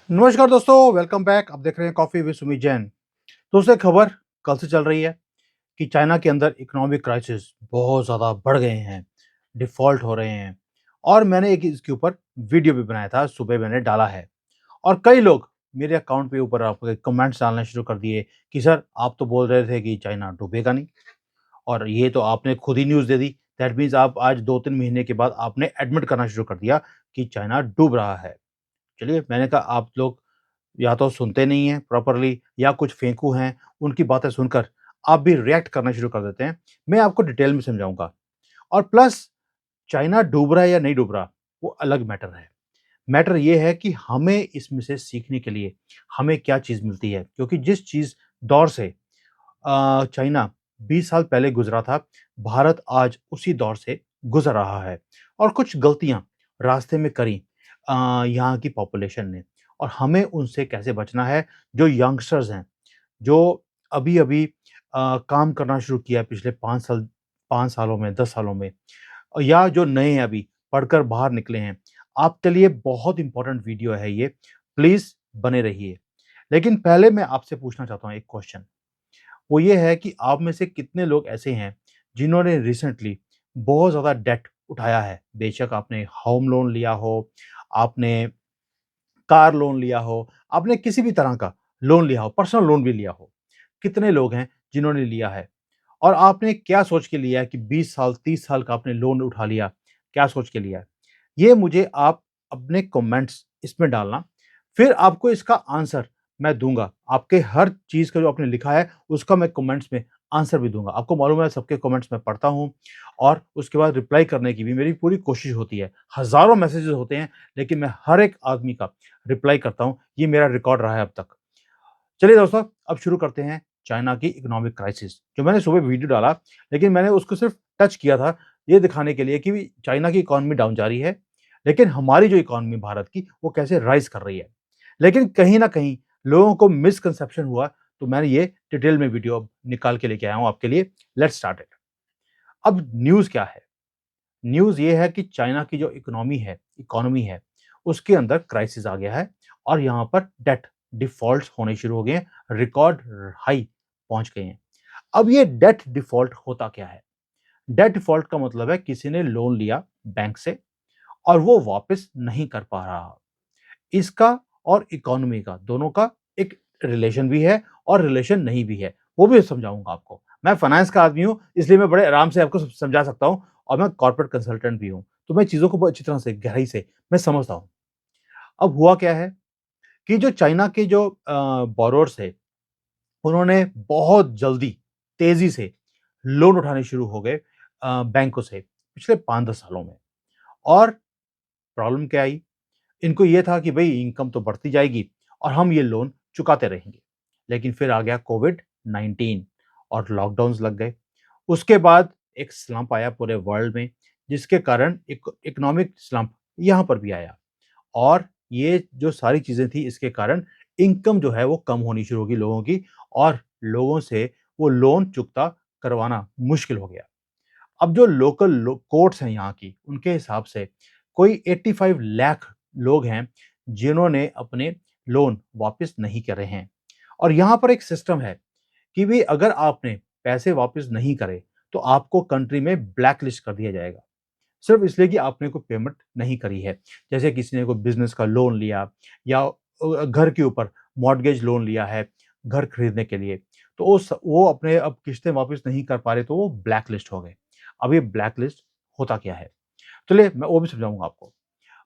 नमस्कार दोस्तों, welcome back. आप देख रहे हैं कॉफी विद सुमित जैन। दोस्तों, एक खबर कल से चल रही है कि चाइना के अंदर इकोनॉमिक क्राइसिस बहुत ज़्यादा बढ़ गए हैं, डिफ़ॉल्ट हो रहे हैं। और मैंने एक इसके ऊपर वीडियो भी बनाया था, सुबह मैंने डाला है। और कई लोग मेरे अकाउंट पे ऊपर आपके कमेंट्स डालना शुरू कर दिए कि सर, आप तो बोल रहे थे कि चाइना डूबेगा नहीं, और ये तो आपने खुद ही न्यूज़ दे दी। दैट मीन्स आप आज 2-3 महीने के बाद आपने एडमिट करना शुरू कर दिया कि चाइना डूब रहा है। चलिए, मैंने कहा आप लोग या तो सुनते नहीं हैं प्रॉपर्ली या कुछ फेंकू हैं, उनकी बातें सुनकर आप भी रिएक्ट करना शुरू कर देते हैं। मैं आपको डिटेल में समझाऊँगा। और प्लस चाइना डूब रहा है या नहीं डूब रहा, वो अलग मैटर है। मैटर ये है कि हमें इसमें से सीखने के लिए हमें क्या चीज़ मिलती है, क्योंकि जिस चीज़ दौर से चाइना 20 साल पहले गुज़रा था, भारत आज उसी दौर से गुज़र रहा है। और कुछ गलतियाँ रास्ते में करी यहाँ की पॉपुलेशन ने, और हमें उनसे कैसे बचना है। जो यंगस्टर्स हैं, जो अभी-अभी काम करना शुरू किया है पिछले 5 सालों में, 10 सालों में, या जो नए हैं अभी पढ़कर बाहर निकले हैं, आपके लिए बहुत इम्पोर्टेंट वीडियो है ये, प्लीज़ बने रहिए। लेकिन पहले मैं आपसे पूछना चाहता हूँ एक क्वेश्चन। वो ये है कि आप में से कितने लोग ऐसे हैं जिन्होंने रिसेंटली बहुत ज़्यादा डेट उठाया है? बेशक आपने होम लोन लिया हो, आपने कार लोन लिया हो, आपने किसी भी तरह का लोन लिया हो, पर्सनल लोन भी लिया हो। कितने लोग हैं जिन्होंने लिया है? और आपने क्या सोच के लिया है कि 20 साल, 30 साल का आपने लोन उठा लिया? क्या सोच के लिया है? ये मुझे आप अपने कमेंट्स इसमें डालना, फिर आपको इसका आंसर मैं दूँगा। आपके हर चीज़ का जो आपने लिखा है, उसका मैं कमेंट्स में आंसर भी दूँगा। आपको मालूम है सबके कमेंट्स मैं पढ़ता हूँ, और उसके बाद रिप्लाई करने की भी मेरी पूरी कोशिश होती है। हज़ारों मैसेजेस होते हैं, लेकिन मैं हर एक आदमी का रिप्लाई करता हूँ। ये मेरा रिकॉर्ड रहा है अब तक। चलिए दोस्तों, अब शुरू करते हैं चाइना की इकोनॉमिक क्राइसिस। जो मैंने सुबह वीडियो डाला, लेकिन मैंने उसको सिर्फ टच किया था, ये दिखाने के लिए कि चाइना की इकोनॉमी डाउन जा रही है, लेकिन हमारी जो इकोनॉमी भारत की, वो कैसे राइज़ कर रही है। लेकिन कहीं न कहीं लोगों को मिसकंसेप्शन हुआ, तो मैंने ये डिटेल में वीडियो अब निकाल के लेके आया हूँ आपके लिए। Let's start it. अब न्यूज़ क्या है? न्यूज़ ये है कि चाइना की जो इकोनॉमी है, उसके अंदर क्राइसिस आ गया है, और यहाँ पर डेट डिफ़ॉल्ट्स होने शुरू हो गए हैं, रिकॉर्ड हाई पहुँच गए हैं। अब ये डेट डिफ़ॉल्ट होता क्या है? डेट डिफ़ॉल्ट का मतलब है किसी ने लोन लिया बैंक से, और वो वापस नहीं कर पा रहा। इसका और इकोनॉमी का, दोनों का एक रिलेशन भी है और रिलेशन नहीं भी है, वो भी समझाऊँगा आपको। मैं फाइनेंस का आदमी हूँ, इसलिए मैं बड़े आराम से आपको समझा सकता हूँ, और मैं कॉर्पोरेट कंसल्टेंट भी हूँ, तो मैं चीज़ों को बहुत अच्छी तरह से, गहराई से मैं समझता हूँ। अब हुआ क्या है कि जो चाइना के जो बोरोवर्स थे, उन्होंने बहुत जल्दी, तेज़ी से लोन उठाने शुरू हो गए बैंकों से पिछले 5-10 सालों में। और प्रॉब्लम क्या आई? इनको ये था कि भई इनकम तो बढ़ती जाएगी और हम ये लोन चुकाते रहेंगे। लेकिन फिर आ गया कोविड-19 और लॉकडाउन्स लग गए। उसके बाद एक स्लंप आया पूरे वर्ल्ड में, जिसके कारण इकोनॉमिक स्लंप यहाँ पर भी आया। और ये जो सारी चीज़ें थी, इसके कारण इनकम जो है वो कम होनी शुरू होगी लोगों की, और लोगों से वो लोन चुकता करवाना मुश्किल हो गया। अब जो लोकल कोर्ट्स हैं यहाँ की, उनके हिसाब से कोई 85 लाख लोग हैं जिन्होंने अपने लोन वापस नहीं करे हैं। और यहाँ पर एक सिस्टम है कि भई अगर आपने पैसे वापस नहीं करे, तो आपको कंट्री में ब्लैक लिस्ट कर दिया जाएगा। सिर्फ़ इसलिए कि आपने कोई पेमेंट नहीं करी है। जैसे किसी ने कोई बिज़नेस का लोन लिया, या घर के ऊपर मॉर्टगेज लोन लिया है, घर खरीदने के लिए, तो वो अपने अब किश्तें वापस नहीं कर पा रहे, तो वो ब्लैक लिस्ट हो गए। अब ये ब्लैक लिस्ट होता क्या है? चलिए मैं वो भी समझाऊँगा आपको।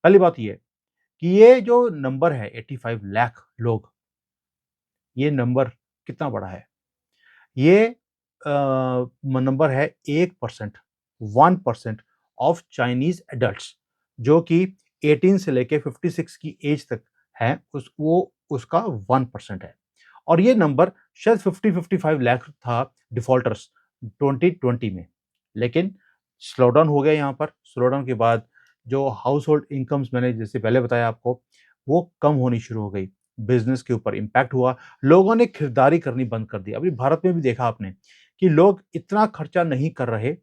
पहली बात ये कि ये जो नंबर है 85 लाख लोग, ये नंबर कितना बड़ा है? ये नंबर है 1%, 1% ऑफ चाइनीज एडल्ट्स, जो कि 18 से लेके 56 की एज तक है, उसका 1% है। और ये नंबर शायद 50-55 लाख था डिफॉल्टर्स 2020 में। लेकिन स्लो डाउन हो गया यहाँ पर। स्लो डाउन के बाद जो हाउस होल्ड इनकम्स, मैंने जैसे पहले बताया आपको, वो कम होनी शुरू हो गई। बिजनेस के ऊपर इम्पैक्ट हुआ, लोगों ने खरीदारी करनी बंद कर दी। अभी भारत में भी देखा आपने कि लोग इतना खर्चा नहीं कर रहे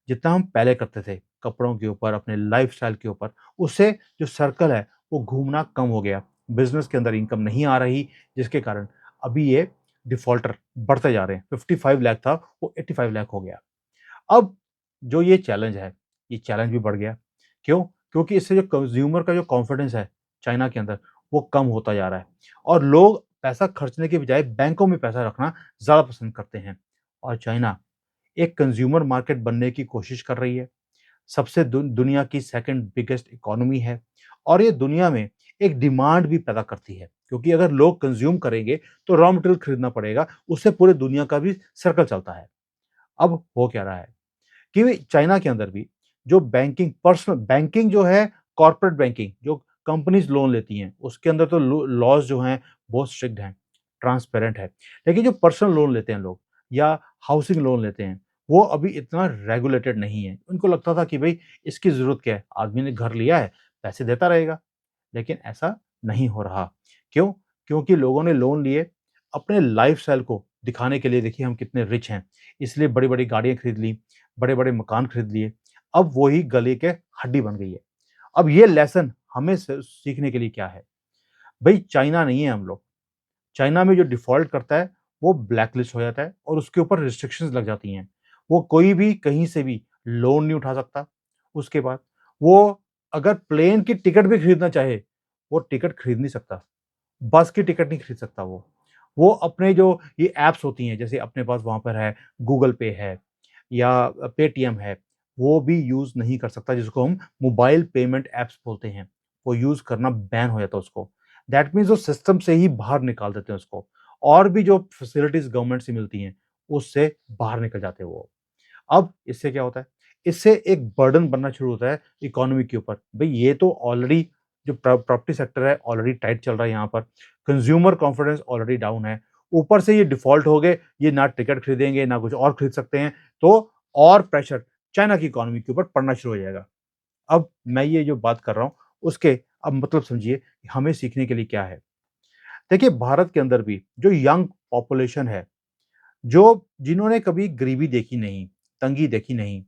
जितना हम पहले करते थे, कपड़ों के ऊपर, अपने लाइफ़स्टाइल के ऊपर। उससे जो सर्कल है, वो घूमना कम हो गया। बिज़नेस के अंदर इनकम नहीं आ रही, जिसके कारण अभी ये डिफ़ॉल्टर बढ़ते जा रहे हैं। 55 लाख था, वो 85 लाख हो गया। अब जो ये चैलेंज है, ये चैलेंज भी बढ़ गया। क्यों? क्योंकि इससे जो कंज़्यूमर का जो कॉन्फिडेंस है चाइना के अंदर, वो कम होता जा रहा है और लोग पैसा खर्चने के बजाय बैंकों में पैसा रखना ज़्यादा पसंद करते हैं। और चाइना एक कंज़्यूमर मार्केट बनने की कोशिश कर रही है। सबसे दुनिया की सेकंड बिगेस्ट इकोनॉमी है और ये दुनिया में एक डिमांड भी पैदा करती है, क्योंकि अगर लोग कंज़्यूम करेंगे, तो रॉ मटेरियल खरीदना पड़ेगा, उससे पूरे दुनिया का भी सर्कल चलता है। अब हो क्या रहा है कि चाइना के अंदर भी जो बैंकिंग पर्सनल बैंकिंग जो है, कॉर्पोरेट बैंकिंग जो कंपनीज़ लोन लेती हैं, उसके अंदर तो लॉज़ जो हैं बहुत स्ट्रिक्ट हैं, ट्रांसपेरेंट है। लेकिन जो पर्सनल लोन लेते हैं लोग या हाउसिंग लोन लेते हैं, वो अभी इतना रेगुलेटेड नहीं है। उनको लगता था कि भई इसकी ज़रूरत क्या है? आदमी ने घर लिया है, पैसे देता रहेगा। लेकिन ऐसा नहीं हो रहा। क्यों? क्योंकि लोगों ने लोन लिए अपने लाइफ़स्टाइल को दिखाने के लिए, देखिए हम कितने रिच हैं, इसलिए बड़ी-बड़ी गाड़ियाँ खरीद ली, बड़े-बड़े मकान खरीद लिए। अब वही गले के हड्डी बन गई है। अब ये लेसन हमें सीखने के लिए क्या है? भई चाइना नहीं है हम लोग। चाइना में जो डिफ़ॉल्ट करता है, वो ब्लैकलिस्ट हो जाता है और उसके ऊपर रिस्ट्रिक्शंस लग जाती हैं। वो कोई भी कहीं से भी लोन नहीं उठा सकता। उसके बाद वो अगर प्लेन की टिकट भी खरीदना चाहे, वो टिकट खरीद नहीं सकता। बस की टिकट नहीं खरीद सकता वो। वो अपने जो ये ऐप्स होती हैं, जैसे अपने पास वहाँ पर है, गूगल पे है या पेटीएम है, वो भी यूज़ नहीं कर सकता, जिसको हम मोबाइल पेमेंट ऐप्स बोलते हैं। वो यूज़ करना बैन हो जाता है उसको। दैट मीन्स वो सिस्टम से ही बाहर निकाल देते हैं उसको और भी जो फैसिलिटीज़ गवर्नमेंट से मिलती हैं, उससे बाहर निकल जाते हैं वो। अब इससे क्या होता है? इससे एक बर्डन बनना शुरू होता है इकोनॉमी के ऊपर। भई ये तो ऑलरेडी जो प्रॉपर्टी सेक्टर है ऑलरेडी टाइट चल रहा है यहाँ पर। कंज्यूमर कॉन्फिडेंस ऑलरेडी डाउन है। ऊपर से ये डिफ़ॉल्ट हो गए, ये ना टिकट खरीदेंगे, ना कुछ और खरीद सकते हैं, तो और प्रेशर चाइना की इकोनॉमी के ऊपर पड़ना शुरू हो जाएगा। अब मैं ये जो बात कर रहा हूँ, उसके अब मतलब समझिए कि हमें सीखने के लिए क्या है? देखिए भारत के अंदर भी जो यंग पॉपुलेशन है, जो जिन्होंने कभी गरीबी देखी नहीं, तंगी देखी नहीं,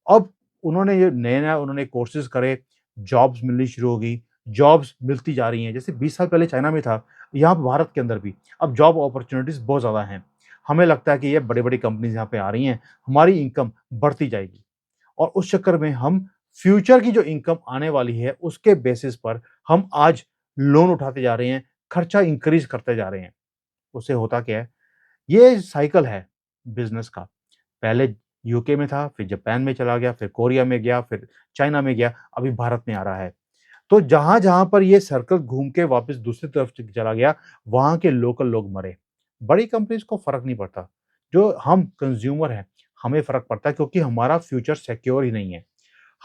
अब उन्होंने ये नए-नए उन्होंने कोर्सेज़ करे, जॉब्स मिलनी शुरू हो गई, जॉब्स मिलती जा रही हैं। जैसे 20 साल पहले चाइना में था, यहाँ पे भारत के अंदर भी अब जॉब अपॉर्च्युनिटीज़ बहुत ज़्यादा हैं। हमें लगता है कि ये बड़ी-बड़ी कंपनीज़ यहाँ पे आ रही हैं, हमारी इनकम बढ़ती जाएगी और उस चक्कर में हम फ्यूचर की जो इनकम आने वाली है, उसके बेसिस पर हम आज लोन उठाते जा रहे हैं, खर्चा इंक्रीज़ करते जा रहे हैं। उससे होता क्या है? ये साइकिल है बिज़नेस का। पहले यूके में था, फिर जापान में चला गया, फिर कोरिया में गया, फिर चाइना में गया, अभी भारत में आ रहा है। तो जहाँ-जहाँ पर ये सर्कल घूम के वापस दूसरी तरफ च चला गया, वहाँ के लोकल लोग मरे। बड़ी कंपनीज़ को फ़र्क नहीं पड़ता। जो हम कंज़्यूमर हैं, हमें फ़र्क पड़ता है क्योंकि हमारा फ्यूचर सिक्योर ही नहीं है।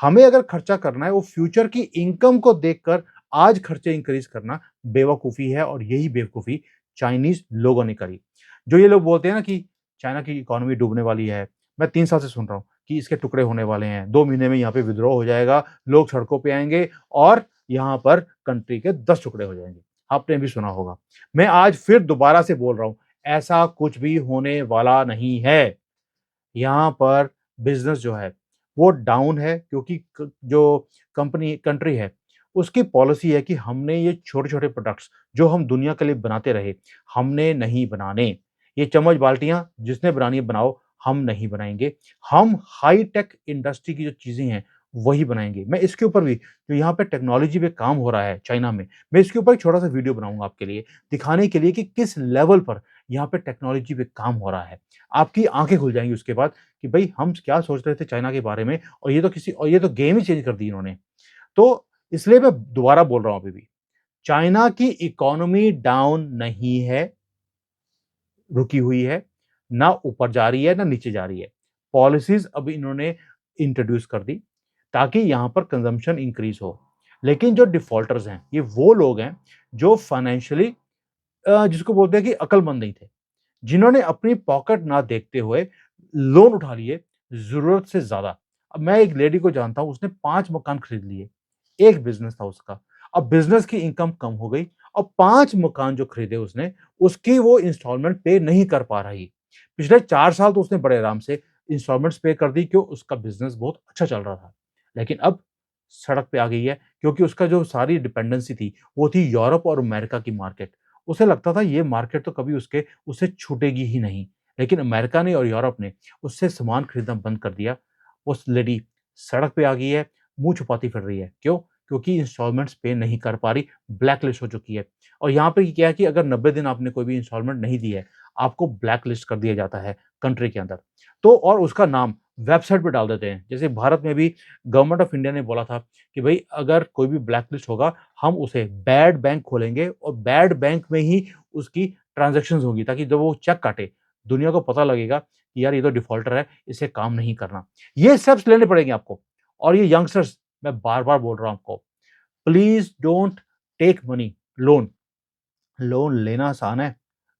हमें अगर खर्चा करना है, वो फ्यूचर की इनकम को देखकर आज खर्चे इंक्रीज़ करना बेवकूफ़ी है और यही बेवकूफ़ी चाइनीज़ लोगों ने करी। जो ये लोग बोलते हैं ना कि चाइना की इकोनॉमी डूबने वाली है, मैं 3 साल से सुन रहा हूँ कि इसके टुकड़े होने वाले हैं, 2 महीने में यहाँ पे विद्रोह हो जाएगा, लोग सड़कों पे आएँगे और यहाँ पर कंट्री के 10 टुकड़े हो जाएँगे। आपने भी सुना होगा। मैं आज फिर दोबारा से बोल रहा हूँ, ऐसा कुछ भी होने वाला नहीं है। यहाँ पर बिज़नेस जो है, वो डाउन है क्योंकि क जो कंट्री है, उसकी पॉलिसी है कि हमने ये छोटे-छोटे प्रोडक्ट्स जो हम दुनिया के लिए बनाते रहे, हमने नहीं बनाने। ये चम्मच-बाल्टियाँ जिसने बनानी है बनाओ, हम नहीं बनाएँगे। हम हाई-टेक इंडस्ट्री की जो चीज़ें हैं, वही बनाएँगे। मैं इसके ऊपर भी जो यहाँ पे टेक्नोलॉजी पे काम हो रहा है चाइना में, मैं इसके ऊपर एक छोटा-सा वीडियो बनाऊँगा आपके लिए, दिखाने के लिए कि किस लेवल पर यहाँ पे टेक्नोलॉजी पे काम हो रहा है। आपकी आँखें खुल जाएँगी उसके बाद कि भई हम क्या सोच रहे थे चाइना के बारे में और ये तो गेम ही चेंज कर दी इन्होंने। तो इसलिए मैं दोबारा बोल रहा हूँ अभी भी, चाइना की इकोनॉमी डाउन नहीं है, रुकी हुई है, ना ऊपर जा रही है, ना नीचे जा रही है। पॉलिसीज़ अभी इन्होंने इंट्रोड्यूस कर दी, ताकि यहाँ पर कंज़म्पशन इंक्रीज़ हो। लेकिन जो डिफ़ॉल्टर्स हैं, ये वो लोग हैं जो फाइनेंशियली जिसको बोलते हैं कि अक्लमंद नहीं थे। जिन्होंने अपनी पॉकेट ना देखते हुए लोन उठा लिए ज़रूरत से ज़्यादा। अब मैं एक लेडी को जानता हूँ, उसने 5 मकान खरीद लिए। एक बिज़नेस था उसका। अब बिज़नेस की इनकम कम हो गई और 5 मकान जो खरीदे उसने, उसकी वो इंस्टॉलमेंट पे नहीं कर पा रही। पिछले 4 साल तो उसने बड़े आराम से इंस्टॉलमेंट्स पे कर दी, क्यों? उसका बिज़नेस बहुत अच्छा चल रहा था। लेकिन अब सड़क पे आ गई है क्योंकि उसका जो सारी डिपेंडेंसी थी, वो थी यूरोप और अमेरिका की मार्केट। उसे लगता था ये मार्केट तो कभी उससे छूटेगी ही नहीं। लेकिन अमेरिका ने और यूरोप ने उससे सामान खरीदना बंद कर दिया। उस लेडी सड़क पे आ गई है, मुँह छुपाती फिर रही है। क्यों? क्योंकि इंस्टॉलमेंट्स पे नहीं कर पा रही, ब्लैक लिस्ट हो चुकी है। और यहाँ पे क्या है कि अगर 90 दिन आपने कोई भी इंस्टॉलमेंट नहीं दी है, आपको ब्लैक लिस्ट कर दिया जाता है कंट्री के अंदर। तो और उसका नाम वेबसाइट पे डाल देते हैं। जैसे भारत में भी गवर्नमेंट ऑफ इंडिया ने बोला था कि भई अगर कोई भी ब्लैक लिस्ट होगा, हम उसे बैड बैंक खोलेंगे और बैड बैंक में ही उसकी ट्रांज़ैक्शंस होंगी ताकि जब वो चेक काटे, दुनिया को पता लगेगा कि यार ये तो डिफ़ॉल्टर है, इसे काम नहीं करना। ये स्टेप्स लेने पड़ेंगे आपको। और ये यंगस्टर्स मैं बार-बार बोल रहा हूँ आपको, please don't take money loan. Loan लेना आसान है,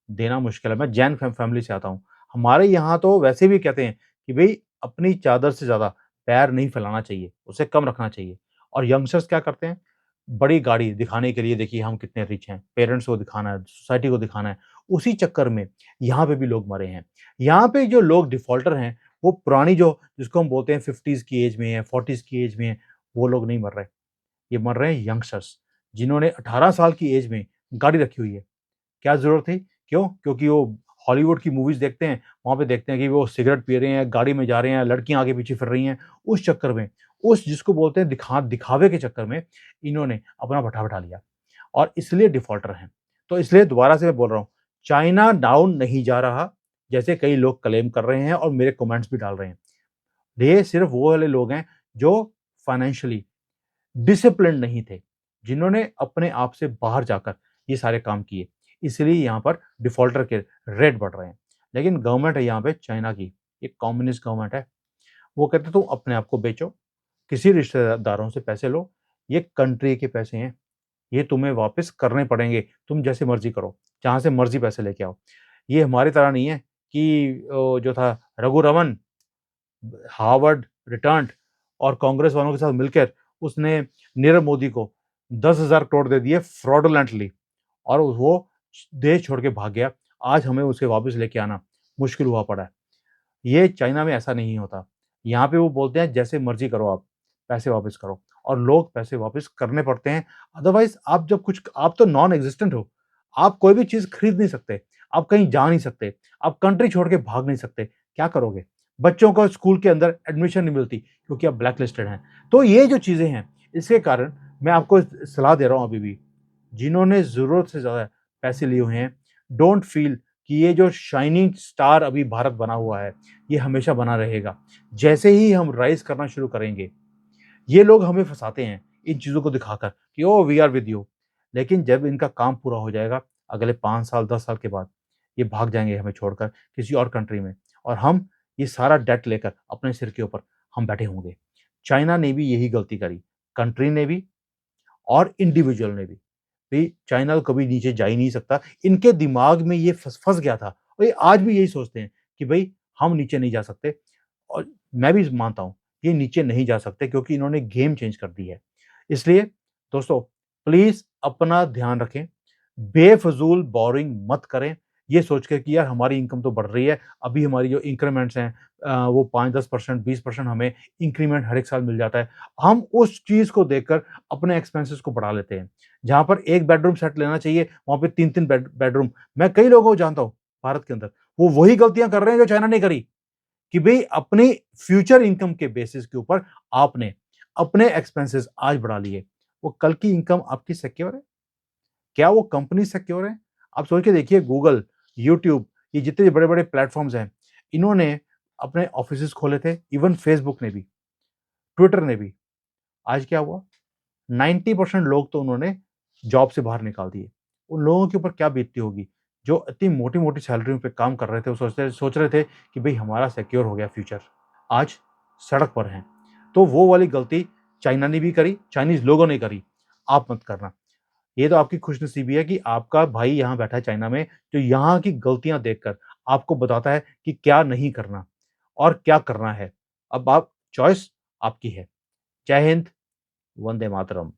देना मुश्किल है। मैं जैन फैमिली से आता हूँ। हमारे यहाँ तो वैसे भी कहते हैं कि भई अपनी चादर से ज़्यादा पैर नहीं फैलाना चाहिए, उसे कम रखना चाहिए। और यंगस्टर्स क्या करते हैं, बड़ी गाड़ी दिखाने के लिए देखिए हम कितने रिच हैं, पेरेंट्स को दिखाना है, सोसाइटी को दिखाना है, उसी चक्कर में यहाँ पे भी लोग मरे हैं। यहाँ पे जो लोग डिफ़ॉल्टर हैं, वो पुरानी जो जिसको हम बोलते हैं 50s की एज में है, 40s की एज में है, वो लोग नहीं मर रहे। ये मर रहे हैं यंगस्टर्स, जिन्होंने 18 साल की एज में गाड़ी रखी हुई है। क्या ज़रूरत थी? क्यों? क्योंकि वो हॉलीवुड की मूवीज़ देखते हैं, वहाँ पे देखते हैं कि वो सिगरेट पी रहे हैं, गाड़ी में जा रहे हैं, लड़कियाँ आगे-पीछे फिर रही हैं। उस चक्कर में, उस जिसको बोलते हैं दिखावे के चक्कर में, इन्होंने अपना भट्ठा बिठा लिया और इसलिए डिफ़ॉल्टर हैं। तो इसलिए दोबारा से मैं बोल रहा हूँ, चाइना डाउन नहीं जा रहा, जैसे कई लोग क्लेम कर रहे हैं और मेरे कमेंट्स भी डाल रहे हैं। ये सिर्फ़ वो वाले लोग हैं, जो फाइनेंशियली डिसिप्लिन्ड नहीं थे, जिन्होंने अपने आप से बाहर जाकर ये सारे काम किए। इसलिए यहाँ पर डिफ़ॉल्टर के रेट बढ़ रहे हैं। लेकिन गवर्नमेंट है यहाँ पे चाइना की, एक कम्युनिस्ट गवर्नमेंट है। वो कहते तुम अपने आप को बेचो, किसी रिश्तेदारों से पैसे लो, ये कंट्री के पैसे हैं, ये तुम्हें वापस करने पड़ेंगे, तुम जैसे मर्ज़ी करो, जहाँ से मर्ज़ी पैसे लेके आओ। ये हमारी तरह नहीं है कि जो था रघुरमन हार्वर्ड रिटर्न्ड और कांग्रेस वालों के साथ मिलकर उसने नीरव मोदी को 10,000 करोड़ दे दिए फ्रॉडुलेंटली और वो देश छोड़ के भाग गया। आज हमें उसे वापस लेके आना मुश्किल हुआ पड़ा है। ये चाइना में ऐसा नहीं होता। यहाँ पे वो बोलते हैं जैसे मर्ज़ी करो आप, पैसे वापस करो और लोग पैसे वापस करने पड़ते हैं। अदरवाइज़ आप तो नॉन एक्जिस्टेंट हो। आप कोई भी चीज़ खरीद नहीं सकते, आप कहीं जा नहीं सकते, आप कंट्री छोड़ के भाग नहीं सकते। क्या करोगे? बच्चों को स्कूल के अंदर एडमिशन नहीं मिलती क्योंकि आप ब्लैक लिस्टेड हैं। तो ये जो चीज़ें हैं, इसके कारण मैं आपको सलाह दे रहा हूँ अभी भी, जिन्होंने ज़रूरत से ज़्यादा पैसे लिए हुए हैं, डोंट फ़ील कि ये जो शाइनिंग स्टार अभी भारत बना हुआ है, ये हमेशा बना रहेगा। जैसे ही हम राइज़ करना शुरू करेंगे, ये लोग हमें फँसाते हैं इन चीज़ों को दिखाकर कि oh! We are with you. लेकिन जब इनका काम पूरा हो जाएगा, अगले 5 साल, 10 साल के बाद, ये भाग जाएँगे हमें छोड़कर किसी और कंट्री में और हम ये सारा डेट लेकर अपने सिर के ऊपर हम बैठे होंगे। चाइना ने भी यही गलती करी, कंट्री ने भी और इंडिविजुअल ने भी। भई चाइना तो कभी नीचे जा ही नहीं सकता। इनके दिमाग में ये फँस गया था और ये आज भी यही सोचते हैं कि भई हम नीचे नहीं जा सकते और मैं भी मानता हूँ, ये नीचे नहीं जा सकते क्योंकि इन्होंने गेम चेंज कर दी है। इसलिए दोस्तों प्लीज़ अपना ध्यान रखें, बेफ़िज़ूल बोरिंग मत करें, ये सोच के कि यार हमारी इनकम तो बढ़ रही है, अभी हमारी जो इंक्रीमेंट्स हैं वो 5-10% 20% हमें इंक्रीमेंट हर एक साल मिल जाता है। हम उस चीज़ को देखकर अपने एक्सपेंसेस को बढ़ा लेते हैं। जहाँ पर 1 बेडरूम सेट लेना चाहिए, वहाँ पे 3-3 बेडरूम। मैं कई लोगों को जानता हूँ भारत के अंदर, वो वही गलतियाँ कर रहे हैं जो चाइना ने करी। कि भई अपनी फ्यूचर इनकम के बेसिस के ऊपर आपने अपने एक्सपेंसेस आज बढ़ा लिए। वो कल की इनकम आपकी सिक्योर है? क्या वो कंपनी सिक्योर है? आप सोच के देखिए गूगल, यूट्यूब ये जितने बड़े-बड़े प्लेटफ़ॉर्म्स हैं, इन्होंने अपने ऑफ़िसेज़ खोले थे, इवन फेसबुक ने भी, ट्विटर ने भी। आज क्या हुआ? 90% लोग तो उन्होंने जॉब से बाहर निकाल दिए। उन लोगों के ऊपर क्या बीतती होगी, जो इतनी मोटी-मोटी सैलरियों पे काम कर रहे थे, वो सोच रहे थे कि भई हमारा सिक्योर हो गया फ्यूचर। आज सड़क पर हैं। तो वो वाली गलती चाइना ने भी करी, चाइनीज़ लोगों ने करी, आप मत करना। ये तो आपकी खुशनसीबी है कि आपका भाई यहाँ बैठा है चाइना में, जो यहाँ की गलतियाँ देखकर आपको बताता है कि क्या नहीं करना और क्या करना है। अब आप चॉइस आपकी है। जय हिंद, वंदे मातरम।